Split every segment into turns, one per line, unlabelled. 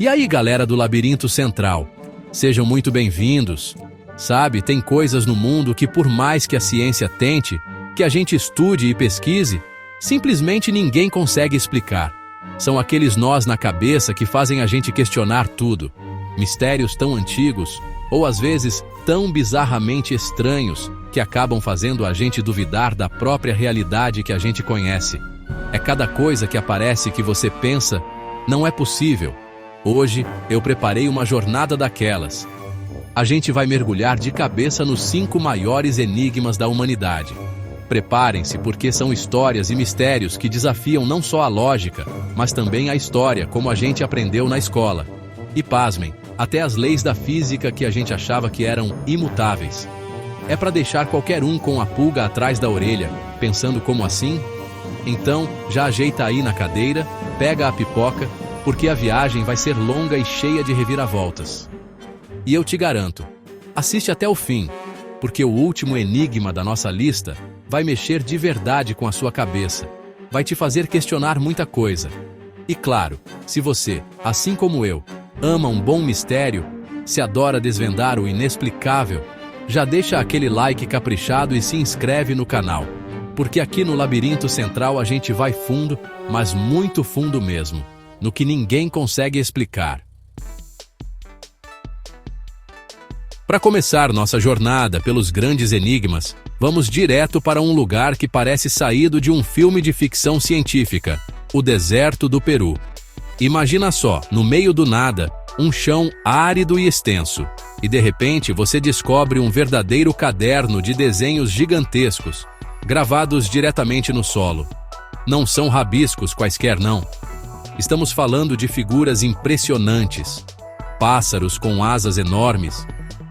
E aí, galera do Labirinto Central, sejam muito bem-vindos. Sabe, tem coisas no mundo que, por mais que a ciência tente, que a gente estude e pesquise, simplesmente ninguém consegue explicar. São aqueles nós na cabeça que fazem a gente questionar tudo. Mistérios tão antigos, ou às vezes tão bizarramente estranhos, que acabam fazendo a gente duvidar da própria realidade que a gente conhece. É cada coisa que aparece que você pensa, não é possível. Hoje eu preparei uma jornada daquelas. A gente vai mergulhar de cabeça nos 5 maiores enigmas da humanidade. Preparem-se, porque são histórias e mistérios que desafiam não só a lógica, mas também a história, como a gente aprendeu na escola. E pasmem, até as leis da física que a gente achava que eram imutáveis. É para deixar qualquer um com a pulga atrás da orelha, pensando como assim? Então, já ajeita aí na cadeira, pega a pipoca, porque a viagem vai ser longa e cheia de reviravoltas. E eu te garanto, assiste até o fim, porque o último enigma da nossa lista vai mexer de verdade com a sua cabeça, vai te fazer questionar muita coisa. E claro, se você, assim como eu, ama um bom mistério, se adora desvendar o inexplicável, já deixa aquele like caprichado e se inscreve no canal, porque aqui no Labirinto Central a gente vai fundo, mas muito fundo mesmo, no que ninguém consegue explicar. Para começar nossa jornada pelos grandes enigmas, vamos direto para um lugar que parece saído de um filme de ficção científica, o deserto do Peru. Imagina só, no meio do nada, um chão árido e extenso, e de repente você descobre um verdadeiro caderno de desenhos gigantescos, gravados diretamente no solo. Não são rabiscos quaisquer não. Estamos falando de figuras impressionantes, pássaros com asas enormes,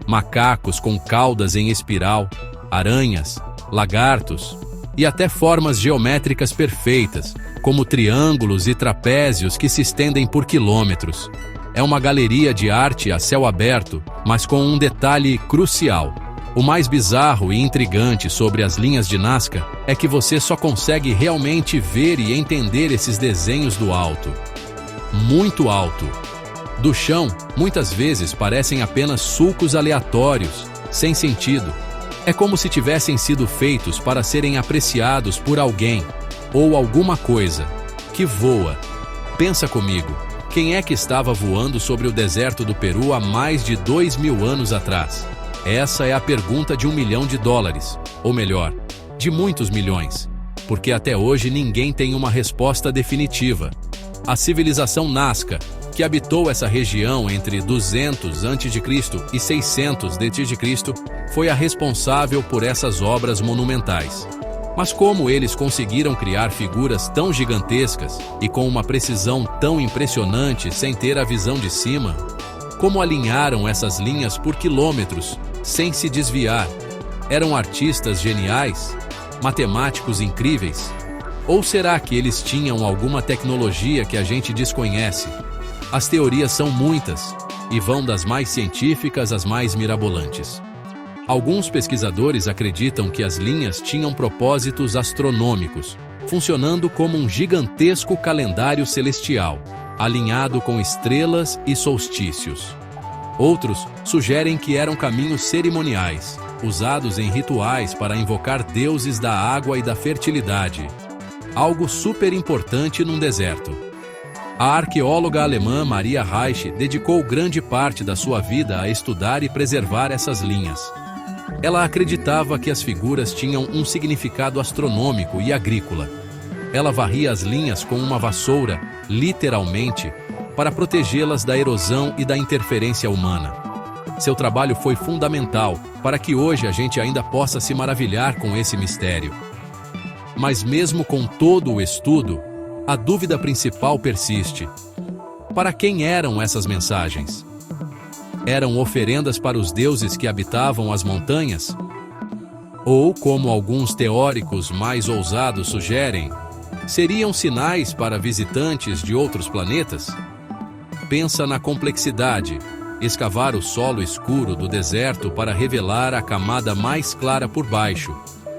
macacos com caudas em espiral, aranhas, lagartos e até formas geométricas perfeitas, como triângulos e trapézios que se estendem por quilômetros. É uma galeria de arte a céu aberto, mas com um detalhe crucial. O mais bizarro e intrigante sobre as linhas de Nazca é que você só consegue realmente ver e entender esses desenhos do alto. Muito alto. Do chão, muitas vezes parecem apenas sulcos aleatórios, sem sentido. É como se tivessem sido feitos para serem apreciados por alguém, ou alguma coisa, que voa. Pensa comigo, quem é que estava voando sobre o deserto do Peru há mais de 2000 anos atrás? Essa é a pergunta de $1 milhão, ou melhor, de muitos milhões, porque até hoje ninguém tem uma resposta definitiva. A civilização Nazca, que habitou essa região entre 200 a.C. e 600 d.C., foi a responsável por essas obras monumentais. Mas como eles conseguiram criar figuras tão gigantescas e com uma precisão tão impressionante sem ter a visão de cima? Como alinharam essas linhas por quilômetros, sem se desviar? Eram artistas geniais? Matemáticos incríveis? Ou será que eles tinham alguma tecnologia que a gente desconhece? As teorias são muitas, e vão das mais científicas às mais mirabolantes. Alguns pesquisadores acreditam que as linhas tinham propósitos astronômicos, funcionando como um gigantesco calendário celestial, alinhado com estrelas e solstícios. Outros sugerem que eram caminhos cerimoniais, usados em rituais para invocar deuses da água e da fertilidade. Algo super importante num deserto. A arqueóloga alemã Maria Reich dedicou grande parte da sua vida a estudar e preservar essas linhas. Ela acreditava que as figuras tinham um significado astronômico e agrícola. Ela varria as linhas com uma vassoura, literalmente, para protegê-las da erosão e da interferência humana. Seu trabalho foi fundamental para que hoje a gente ainda possa se maravilhar com esse mistério. Mas mesmo com todo o estudo, a dúvida principal persiste. Para quem eram essas mensagens? Eram oferendas para os deuses que habitavam as montanhas? Ou, como alguns teóricos mais ousados sugerem, seriam sinais para visitantes de outros planetas? Pensa na complexidade. Escavar o solo escuro do deserto para revelar a camada mais clara por baixo,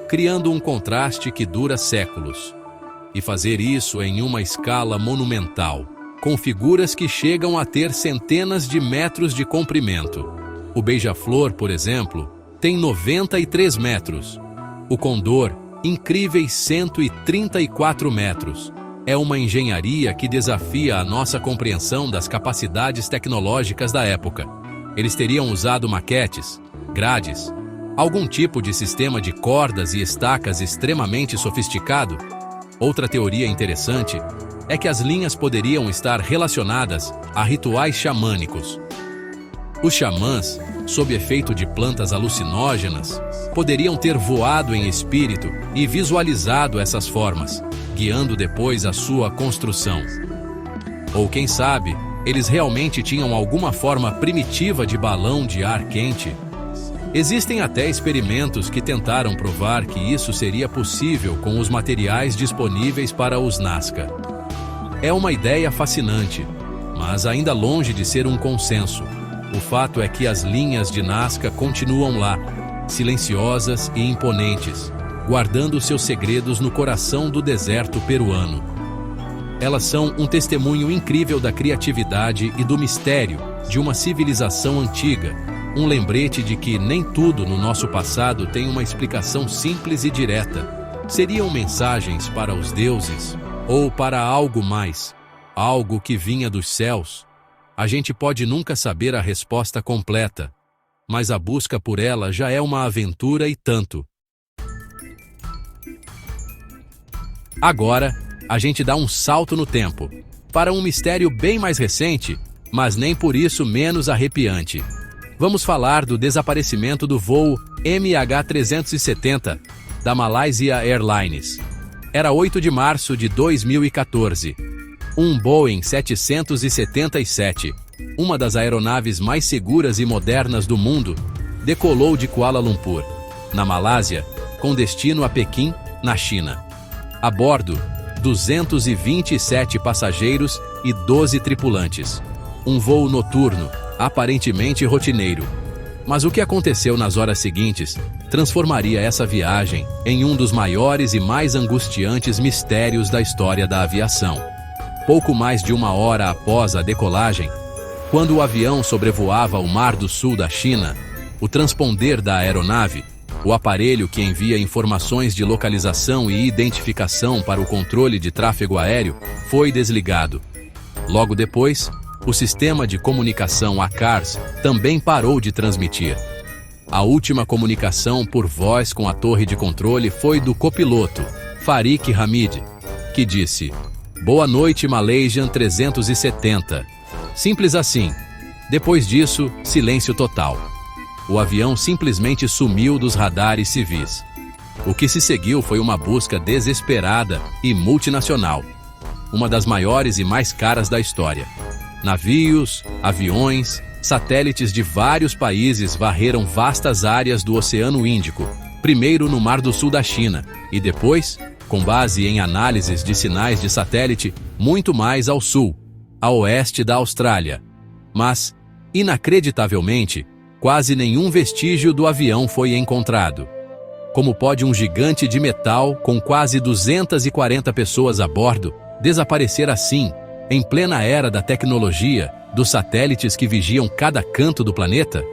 criando um contraste que dura séculos. E fazer isso em uma escala monumental. com figuras que chegam a ter centenas de metros de comprimento. O beija-flor, por exemplo, tem 93 metros. O condor, incríveis 134 metros. É uma engenharia que desafia a nossa compreensão das capacidades tecnológicas da época. Eles teriam usado maquetes, grades, algum tipo de sistema de cordas e estacas extremamente sofisticado. Outra teoria interessante é que as linhas poderiam estar relacionadas a rituais xamânicos. Os xamãs, sob efeito de plantas alucinógenas, poderiam ter voado em espírito e visualizado essas formas, guiando depois a sua construção. Ou quem sabe, eles realmente tinham alguma forma primitiva de balão de ar quente. Existem até experimentos que tentaram provar que isso seria possível com os materiais disponíveis para os Nazca. É uma ideia fascinante, mas ainda longe de ser um consenso. O fato é que as linhas de Nazca continuam lá, silenciosas e imponentes, guardando seus segredos no coração do deserto peruano. Elas são um testemunho incrível da criatividade e do mistério de uma civilização antiga, um lembrete de que nem tudo no nosso passado tem uma explicação simples e direta. Seriam mensagens para os deuses ou para algo mais, algo que vinha dos céus? A gente pode nunca saber a resposta completa, mas a busca por ela já é uma aventura e tanto. Agora, a gente dá um salto no tempo, para um mistério bem mais recente, mas nem por isso menos arrepiante. Vamos falar do desaparecimento do voo MH370 da Malaysia Airlines. Era 8 de março de 2014. Um Boeing 777, uma das aeronaves mais seguras e modernas do mundo, decolou de Kuala Lumpur, na Malásia, com destino a Pequim, na China. A bordo, 227 passageiros e 12 tripulantes. Um voo noturno, aparentemente rotineiro. Mas o que aconteceu nas horas seguintes transformaria essa viagem em um dos maiores e mais angustiantes mistérios da história da aviação. Pouco mais de uma hora após a decolagem, quando o avião sobrevoava o Mar do Sul da China, o transponder da aeronave, o aparelho que envia informações de localização e identificação para o controle de tráfego aéreo, foi desligado. Logo depois, o sistema de comunicação ACARS também parou de transmitir. A última comunicação por voz com a torre de controle foi do copiloto, Farik Hamid, que disse: "Boa noite, Malaysian 370. Simples assim. Depois disso, silêncio total. O avião simplesmente sumiu dos radares civis. O que se seguiu foi uma busca desesperada e multinacional. Uma das maiores e mais caras da história. Navios, aviões, satélites de vários países varreram vastas áreas do Oceano Índico, primeiro no Mar do Sul da China e depois, com base em análises de sinais de satélite, muito mais ao sul, a oeste da Austrália. Mas, inacreditavelmente, quase nenhum vestígio do avião foi encontrado. Como pode um gigante de metal com quase 240 pessoas a bordo desaparecer assim, em plena era da tecnologia, dos satélites que vigiam cada canto do planeta?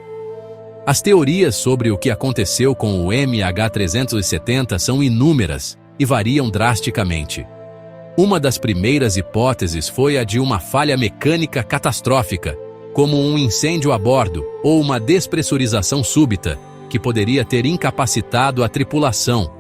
As teorias sobre o que aconteceu com o MH370 são inúmeras e variam drasticamente. Uma das primeiras hipóteses foi a de uma falha mecânica catastrófica, como um incêndio a bordo ou uma despressurização súbita, que poderia ter incapacitado a tripulação.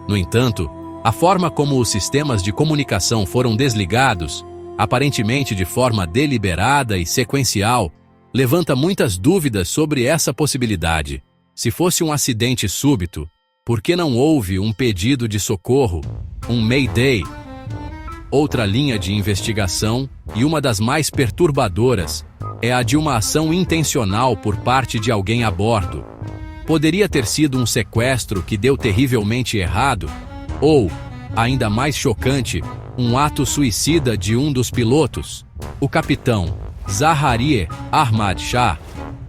No entanto, a forma como os sistemas de comunicação foram desligados, aparentemente de forma deliberada e sequencial, levanta muitas dúvidas sobre essa possibilidade. Se fosse um acidente súbito, por que não houve um pedido de socorro, um Mayday? Outra linha de investigação, e uma das mais perturbadoras, é a de uma ação intencional por parte de alguém a bordo. Poderia ter sido um sequestro que deu terrivelmente errado, ou, ainda mais chocante, um ato suicida de um dos pilotos, o capitão Zaharie Ahmad Shah,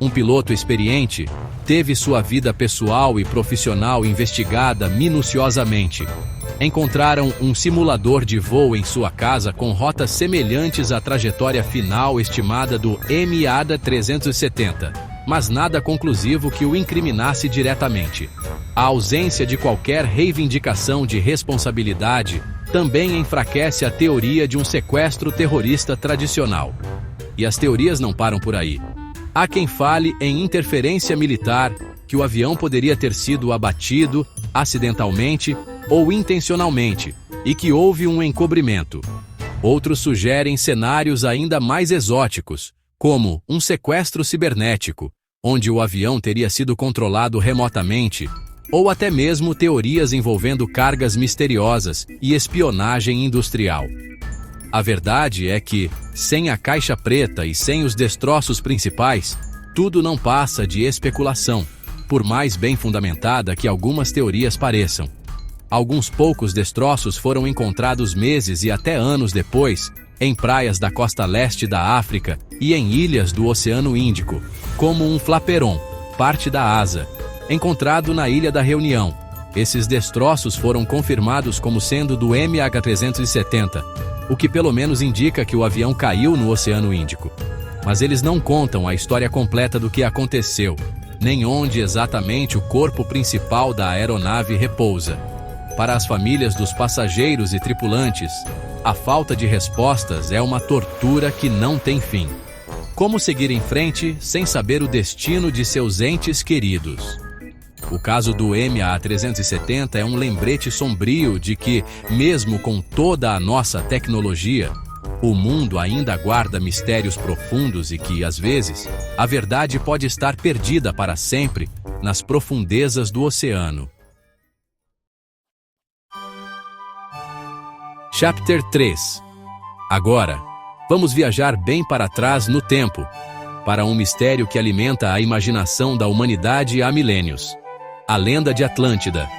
um piloto experiente, teve sua vida pessoal e profissional investigada minuciosamente. Encontraram um simulador de voo em sua casa com rotas semelhantes à trajetória final estimada do MH370, mas nada conclusivo que o incriminasse diretamente. A ausência de qualquer reivindicação de responsabilidade também enfraquece a teoria de um sequestro terrorista tradicional. E as teorias não param por aí. Há quem fale em interferência militar, que o avião poderia ter sido abatido acidentalmente ou intencionalmente, e que houve um encobrimento. Outros sugerem cenários ainda mais exóticos, como um sequestro cibernético, onde o avião teria sido controlado remotamente, ou até mesmo teorias envolvendo cargas misteriosas e espionagem industrial. A verdade é que, sem a caixa preta e sem os destroços principais, tudo não passa de especulação, por mais bem fundamentada que algumas teorias pareçam. Alguns poucos destroços foram encontrados meses e até anos depois, em praias da costa leste da África e em ilhas do Oceano Índico, como um flaperon, parte da asa, encontrado na Ilha da Reunião. Esses destroços foram confirmados como sendo do MH370, o que pelo menos indica que o avião caiu no Oceano Índico. Mas eles não contam a história completa do que aconteceu, nem onde exatamente o corpo principal da aeronave repousa. Para as famílias dos passageiros e tripulantes, a falta de respostas é uma tortura que não tem fim. Como seguir em frente sem saber o destino de seus entes queridos? O caso do MH370 é um lembrete sombrio de que, mesmo com toda a nossa tecnologia, o mundo ainda guarda mistérios profundos e que, às vezes, a verdade pode estar perdida para sempre nas profundezas do oceano. Chapter 3. Agora, vamos viajar bem para trás no tempo, para um mistério que alimenta a imaginação da humanidade há milênios. A lenda de Atlântida.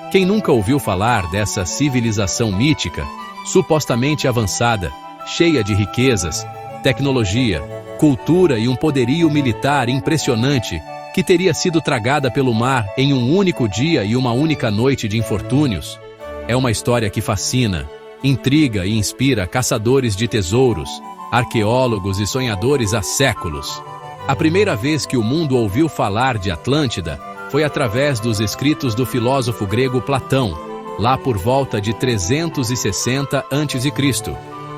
Quem nunca ouviu falar dessa civilização mítica, supostamente avançada, cheia de riquezas, tecnologia, cultura e um poderio militar impressionante, que teria sido tragada pelo mar em um único dia e uma única noite de infortúnios? É uma história que fascina, intriga e inspira caçadores de tesouros, arqueólogos e sonhadores há séculos. A primeira vez que o mundo ouviu falar de Atlântida foi através dos escritos do filósofo grego Platão, lá por volta de 360 a.C.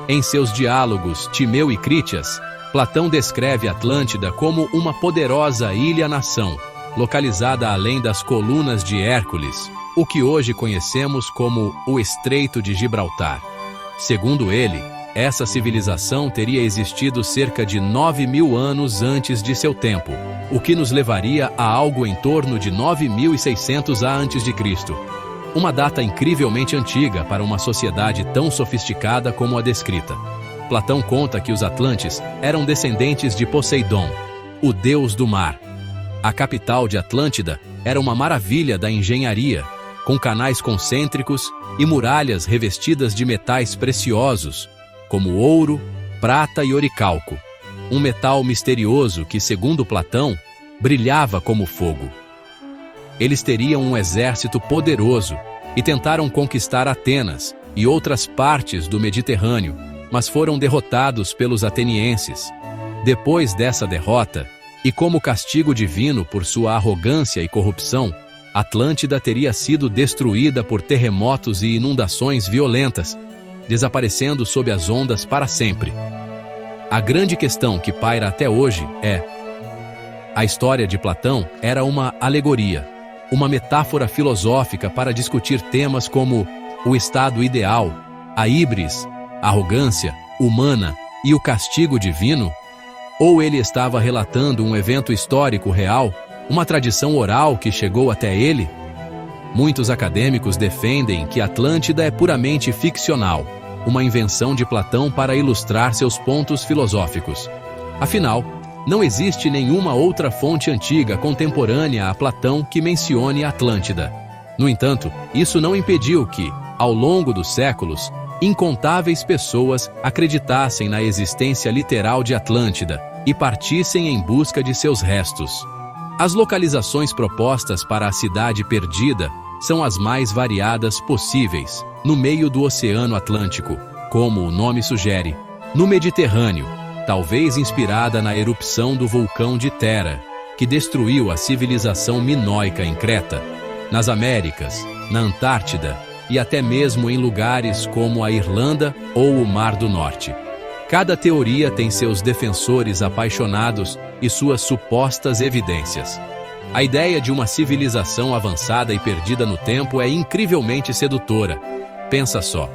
Em seus diálogos Timeu e Critias, Platão descreve Atlântida como uma poderosa ilha-nação, localizada além das colunas de Hércules, o que hoje conhecemos como o Estreito de Gibraltar. Segundo ele, essa civilização teria existido cerca de 9.000 anos antes de seu tempo, o que nos levaria a algo em torno de 9.600 a.C., uma data incrivelmente antiga para uma sociedade tão sofisticada como a descrita. Platão conta que os Atlantes eram descendentes de Poseidon, o deus do mar. A capital de Atlântida era uma maravilha da engenharia, com canais concêntricos e muralhas revestidas de metais preciosos, como ouro, prata e oricalco, um metal misterioso que, segundo Platão, brilhava como fogo. Eles teriam um exército poderoso e tentaram conquistar Atenas e outras partes do Mediterrâneo, mas foram derrotados pelos atenienses. Depois dessa derrota, e como castigo divino por sua arrogância e corrupção, Atlântida teria sido destruída por terremotos e inundações violentas, desaparecendo sob as ondas para sempre. A grande questão que paira até hoje é: a história de Platão era uma alegoria, uma metáfora filosófica para discutir temas como o estado ideal, a híbris, a arrogância humana e o castigo divino? Ou ele estava relatando um evento histórico real, uma tradição oral que chegou até ele? Muitos acadêmicos defendem que Atlântida é puramente ficcional, uma invenção de Platão para ilustrar seus pontos filosóficos. Afinal, não existe nenhuma outra fonte antiga contemporânea a Platão que mencione Atlântida. No entanto, isso não impediu que, ao longo dos séculos, incontáveis pessoas acreditassem na existência literal de Atlântida e partissem em busca de seus restos. As localizações propostas para a cidade perdida são as mais variadas possíveis, no meio do Oceano Atlântico, como o nome sugere, no Mediterrâneo, talvez inspirada na erupção do vulcão de Thera, que destruiu a civilização minoica em Creta, nas Américas, na Antártida e até mesmo em lugares como a Irlanda ou o Mar do Norte. Cada teoria tem seus defensores apaixonados e suas supostas evidências. A ideia de uma civilização avançada e perdida no tempo é incrivelmente sedutora. Pensa só.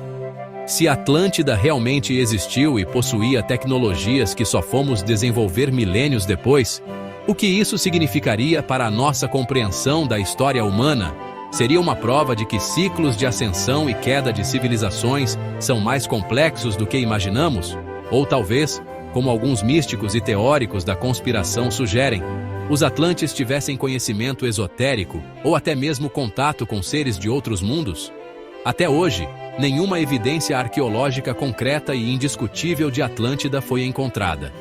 Se Atlântida realmente existiu e possuía tecnologias que só fomos desenvolver milênios depois, o que isso significaria para a nossa compreensão da história humana? Seria uma prova de que ciclos de ascensão e queda de civilizações são mais complexos do que imaginamos? Ou talvez, como alguns místicos e teóricos da conspiração sugerem, os atlantes tivessem conhecimento esotérico ou até mesmo contato com seres de outros mundos? Até hoje, nenhuma evidência arqueológica concreta e indiscutível de Atlântida foi encontrada.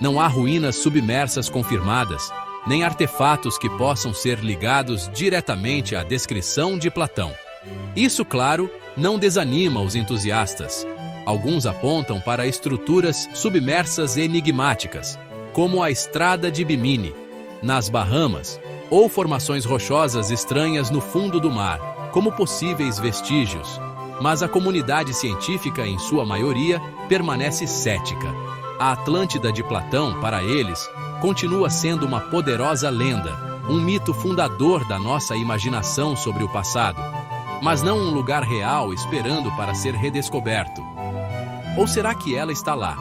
Não há ruínas submersas confirmadas, nem artefatos que possam ser ligados diretamente à descrição de Platão. Isso, claro, não desanima os entusiastas. Alguns apontam para estruturas submersas enigmáticas, como a Estrada de Bimini, nas Bahamas, ou formações rochosas estranhas no fundo do mar, como possíveis vestígios. Mas a comunidade científica, em sua maioria, permanece cética. A Atlântida de Platão, para eles, continua sendo uma poderosa lenda, um mito fundador da nossa imaginação sobre o passado, mas não um lugar real esperando para ser redescoberto. Ou será que ela está lá,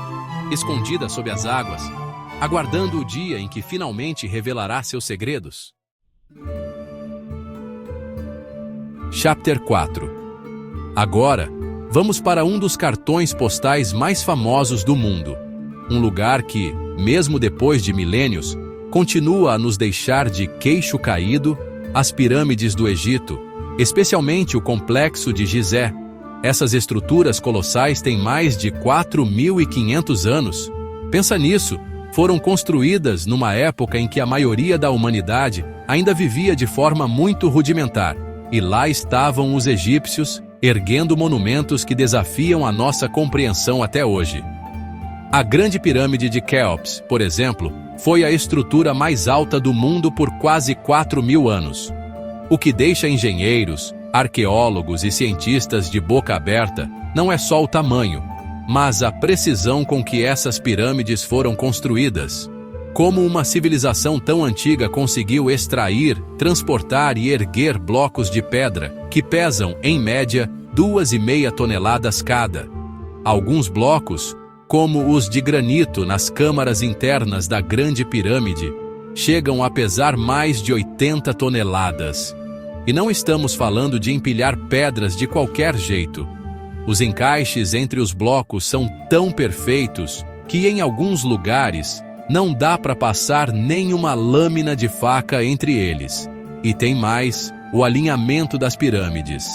escondida sob as águas, aguardando o dia em que finalmente revelará seus segredos? Chapter 4. Agora, vamos para um dos cartões postais mais famosos do mundo. Um lugar que, mesmo depois de milênios, continua a nos deixar de queixo caído, as pirâmides do Egito, especialmente o complexo de Gizé. Essas estruturas colossais têm mais de 4.500 anos. Pensa nisso, foram construídas numa época em que a maioria da humanidade ainda vivia de forma muito rudimentar, e lá estavam os egípcios, erguendo monumentos que desafiam a nossa compreensão até hoje. A Grande Pirâmide de Quéops, por exemplo, foi a estrutura mais alta do mundo por quase 4.000 anos. O que deixa engenheiros, arqueólogos e cientistas de boca aberta não é só o tamanho, mas a precisão com que essas pirâmides foram construídas. Como uma civilização tão antiga conseguiu extrair, transportar e erguer blocos de pedra que pesam, em média, 2,5 toneladas cada. Alguns blocos, como os de granito nas câmaras internas da Grande Pirâmide, chegam a pesar mais de 80 toneladas. E não estamos falando de empilhar pedras de qualquer jeito. Os encaixes entre os blocos são tão perfeitos que, em alguns lugares, não dá para passar nem uma lâmina de faca entre eles. E tem mais, o alinhamento das pirâmides.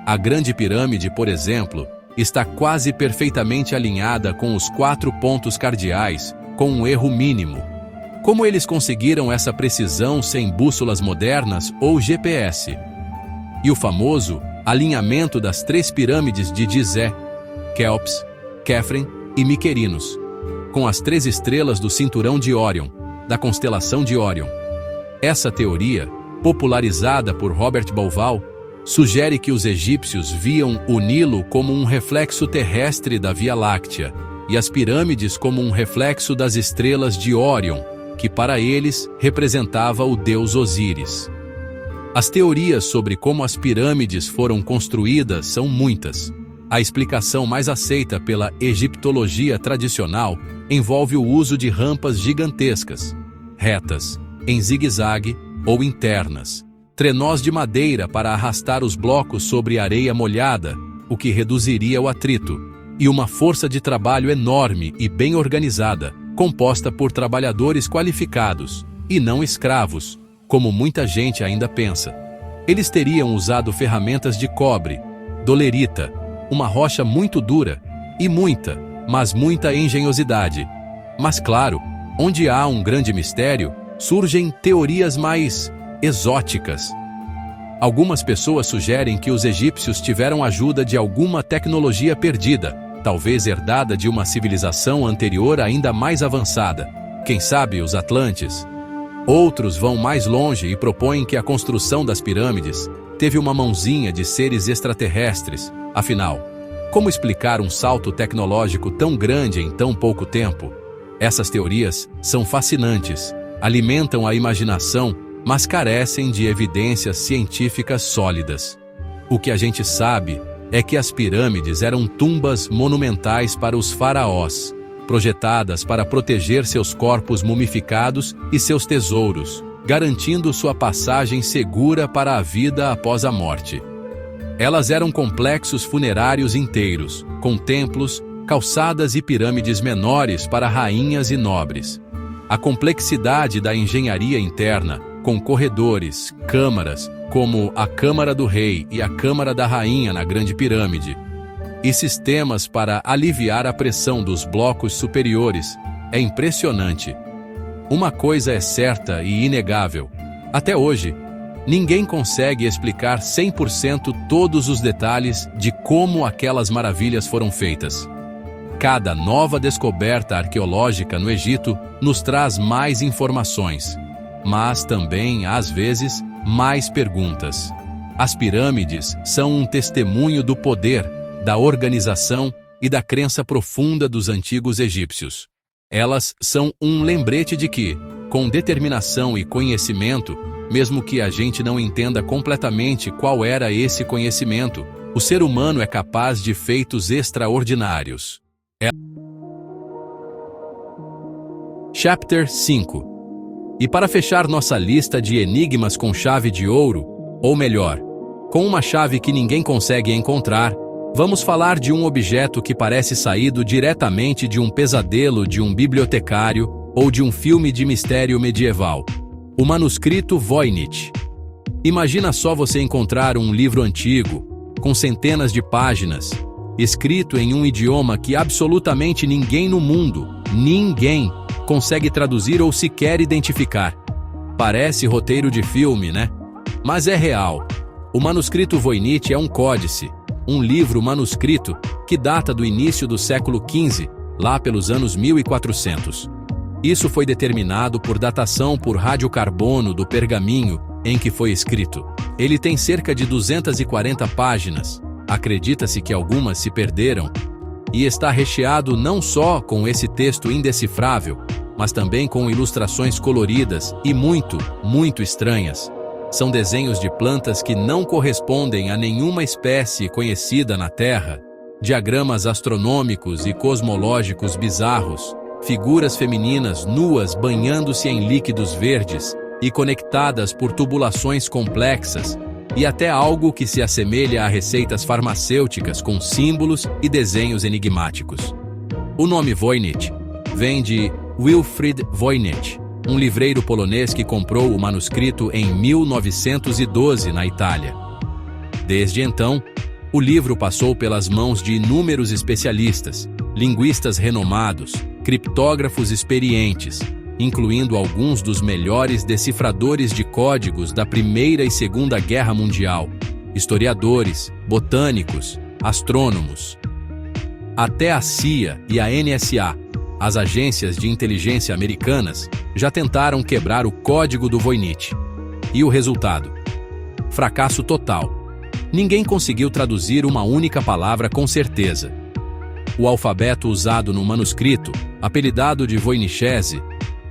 A Grande Pirâmide, por exemplo, está quase perfeitamente alinhada com os 4 pontos cardeais, com um erro mínimo. Como eles conseguiram essa precisão sem bússolas modernas ou GPS? E o famoso alinhamento das 3 pirâmides de Gizé, Quéops, Quéfren e Miquerinos, com as 3 estrelas do cinturão de Órion, da constelação de Órion. Essa teoria, popularizada por Robert Bauval, sugere que os egípcios viam o Nilo como um reflexo terrestre da Via Láctea e as pirâmides como um reflexo das estrelas de Órion, que para eles representava o deus Osíris. As teorias sobre como as pirâmides foram construídas são muitas. A explicação mais aceita pela egiptologia tradicional envolve o uso de rampas gigantescas, retas, em zigue-zague ou internas, trenós de madeira para arrastar os blocos sobre areia molhada, o que reduziria o atrito, e uma força de trabalho enorme e bem organizada, composta por trabalhadores qualificados, e não escravos, como muita gente ainda pensa. Eles teriam usado ferramentas de cobre, dolerita, uma rocha muito dura, e muita, mas muita engenhosidade. Mas claro, onde há um grande mistério, surgem teorias mais exóticas. Algumas pessoas sugerem que os egípcios tiveram ajuda de alguma tecnologia perdida, talvez herdada de uma civilização anterior ainda mais avançada. Quem sabe os Atlantes? Outros vão mais longe e propõem que a construção das pirâmides teve uma mãozinha de seres extraterrestres. Afinal, como explicar um salto tecnológico tão grande em tão pouco tempo? Essas teorias são fascinantes, alimentam a imaginação, mas carecem de evidências científicas sólidas. O que a gente sabe é que as pirâmides eram tumbas monumentais para os faraós, projetadas para proteger seus corpos mumificados e seus tesouros, garantindo sua passagem segura para a vida após a morte. Elas eram complexos funerários inteiros, com templos, calçadas e pirâmides menores para rainhas e nobres. A complexidade da engenharia interna, com corredores, câmaras, como a Câmara do Rei e a Câmara da Rainha na Grande Pirâmide, e sistemas para aliviar a pressão dos blocos superiores, é impressionante. Uma coisa é certa e inegável. Até hoje, ninguém consegue explicar 100% todos os detalhes de como aquelas maravilhas foram feitas. Cada nova descoberta arqueológica no Egito nos traz mais informações, mas também, às vezes, mais perguntas. As pirâmides são um testemunho do poder, da organização e da crença profunda dos antigos egípcios. Elas são um lembrete de que, com determinação e conhecimento, mesmo que a gente não entenda completamente qual era esse conhecimento, o ser humano é capaz de feitos extraordinários. Chapter 5. E para fechar nossa lista de enigmas com chave de ouro, ou melhor, com uma chave que ninguém consegue encontrar, vamos falar de um objeto que parece saído diretamente de um pesadelo de um bibliotecário ou de um filme de mistério medieval. O manuscrito Voynich. Imagina só você encontrar um livro antigo, com centenas de páginas, escrito em um idioma que absolutamente ninguém no mundo, ninguém, consegue traduzir ou sequer identificar. Parece roteiro de filme, né? Mas é real. O manuscrito Voynich é um códice, um livro manuscrito que data do início do século XV, lá pelos anos 1400. Isso foi determinado por datação por radiocarbono do pergaminho em que foi escrito. Ele tem cerca de 240 páginas, acredita-se que algumas se perderam, e está recheado não só com esse texto indecifrável, mas também com ilustrações coloridas e muito, muito estranhas. São desenhos de plantas que não correspondem a nenhuma espécie conhecida na Terra, diagramas astronômicos e cosmológicos bizarros, figuras femininas nuas banhando-se em líquidos verdes e conectadas por tubulações complexas, e até algo que se assemelha a receitas farmacêuticas com símbolos e desenhos enigmáticos. O nome Voynich vem de Wilfrid Voynich, um livreiro polonês que comprou o manuscrito em 1912 na Itália. Desde então, o livro passou pelas mãos de inúmeros especialistas, linguistas renomados, criptógrafos experientes, incluindo alguns dos melhores decifradores de códigos da Primeira e Segunda Guerra Mundial, historiadores, botânicos, astrônomos. Até a CIA e a NSA, as agências de inteligência americanas, já tentaram quebrar o código do Voynich. E o resultado? Fracasso total. Ninguém conseguiu traduzir uma única palavra com certeza. O alfabeto usado no manuscrito, apelidado de Voynichese,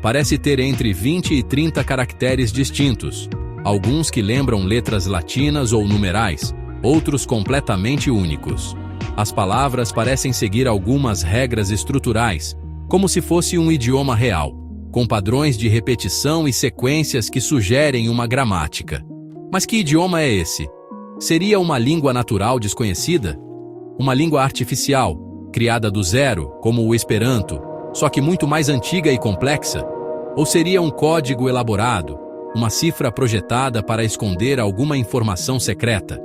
parece ter entre 20 e 30 caracteres distintos, alguns que lembram letras latinas ou numerais, outros completamente únicos. As palavras parecem seguir algumas regras estruturais, como se fosse um idioma real, com padrões de repetição e sequências que sugerem uma gramática. Mas que idioma é esse? Seria uma língua natural desconhecida? Uma língua artificial, criada do zero, como o Esperanto, só que muito mais antiga e complexa? Ou seria um código elaborado, uma cifra projetada para esconder alguma informação secreta?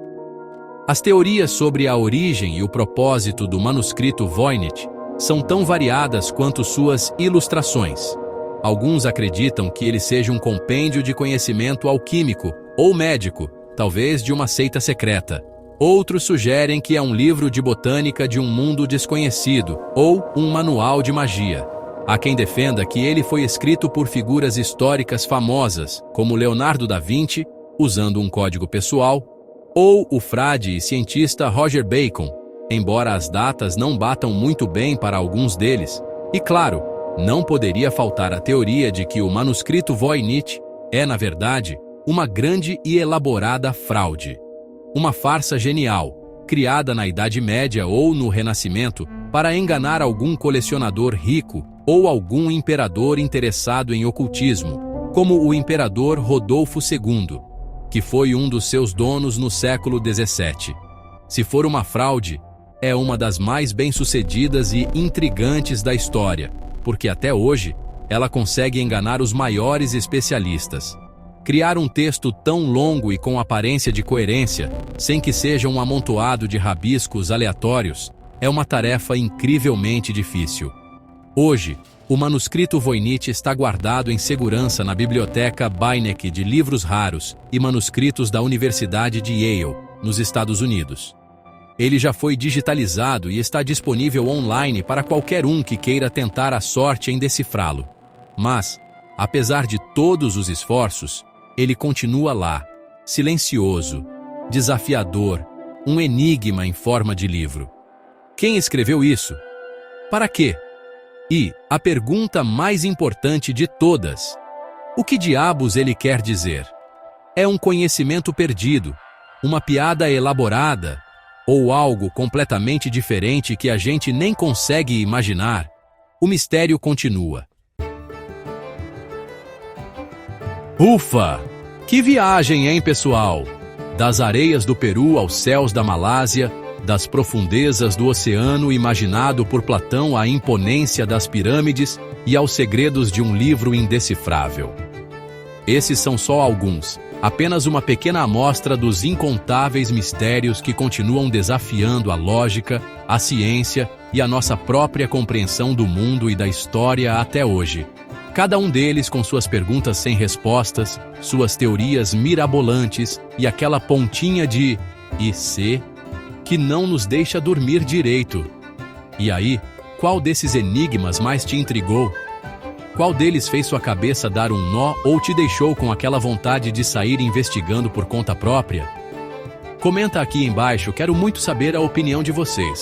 As teorias sobre a origem e o propósito do manuscrito Voynich são tão variadas quanto suas ilustrações. Alguns acreditam que ele seja um compêndio de conhecimento alquímico ou médico, talvez de uma seita secreta. Outros sugerem que é um livro de botânica de um mundo desconhecido ou um manual de magia. Há quem defenda que ele foi escrito por figuras históricas famosas, como Leonardo da Vinci, usando um código pessoal, ou o frade e cientista Roger Bacon, embora as datas não batam muito bem para alguns deles. E claro, não poderia faltar a teoria de que o manuscrito Voynich é, na verdade, uma grande e elaborada fraude. Uma farsa genial, criada na Idade Média ou no Renascimento para enganar algum colecionador rico ou algum imperador interessado em ocultismo, como o imperador Rodolfo II, que foi um dos seus donos no século XVII. Se for uma fraude, é uma das mais bem-sucedidas e intrigantes da história, porque até hoje ela consegue enganar os maiores especialistas. Criar um texto tão longo e com aparência de coerência, sem que seja um amontoado de rabiscos aleatórios, é uma tarefa incrivelmente difícil. Hoje, o manuscrito Voynich está guardado em segurança na Biblioteca Beinecke de Livros Raros e Manuscritos da Universidade de Yale, nos Estados Unidos. Ele já foi digitalizado e está disponível online para qualquer um que queira tentar a sorte em decifrá-lo. Mas, apesar de todos os esforços, ele continua lá, silencioso, desafiador, um enigma em forma de livro. Quem escreveu isso? Para quê? E, a pergunta mais importante de todas, o que diabos ele quer dizer? É um conhecimento perdido, uma piada elaborada, ou algo completamente diferente que a gente nem consegue imaginar? O mistério continua. Ufa! Que viagem, hein, pessoal? Das areias do Peru aos céus da Malásia, das profundezas do oceano imaginado por Platão à imponência das pirâmides e aos segredos de um livro indecifrável. Esses são só alguns, apenas uma pequena amostra dos incontáveis mistérios que continuam desafiando a lógica, a ciência e a nossa própria compreensão do mundo e da história até hoje. Cada um deles com suas perguntas sem respostas, suas teorias mirabolantes e aquela pontinha de "e se?" que não nos deixa dormir direito. E aí, qual desses enigmas mais te intrigou? Qual deles fez sua cabeça dar um nó ou te deixou com aquela vontade de sair investigando por conta própria? Comenta aqui embaixo, quero muito saber a opinião de vocês.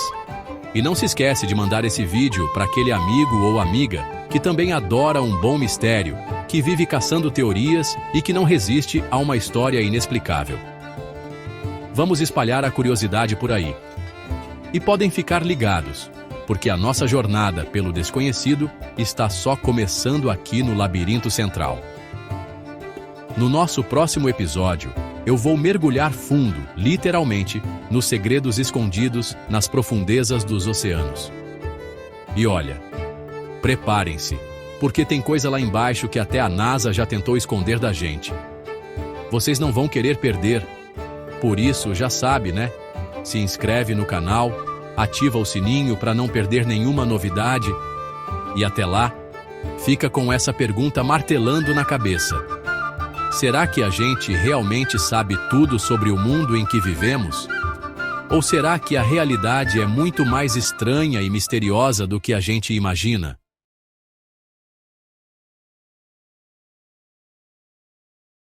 E não se esquece de mandar esse vídeo para aquele amigo ou amiga que também adora um bom mistério, que vive caçando teorias e que não resiste a uma história inexplicável. Vamos espalhar a curiosidade por aí. E podem ficar ligados, porque a nossa jornada pelo desconhecido está só começando aqui no Labirinto Central. No nosso próximo episódio, eu vou mergulhar fundo, literalmente, nos segredos escondidos nas profundezas dos oceanos. E olha, preparem-se, porque tem coisa lá embaixo que até a NASA já tentou esconder da gente. Vocês não vão querer perder. Por isso, já sabe, né? Se inscreve no canal, ativa o sininho para não perder nenhuma novidade. E até lá, fica com essa pergunta martelando na cabeça. Será que a gente realmente sabe tudo sobre o mundo em que vivemos? Ou será que a realidade é muito mais estranha e misteriosa do que a gente imagina?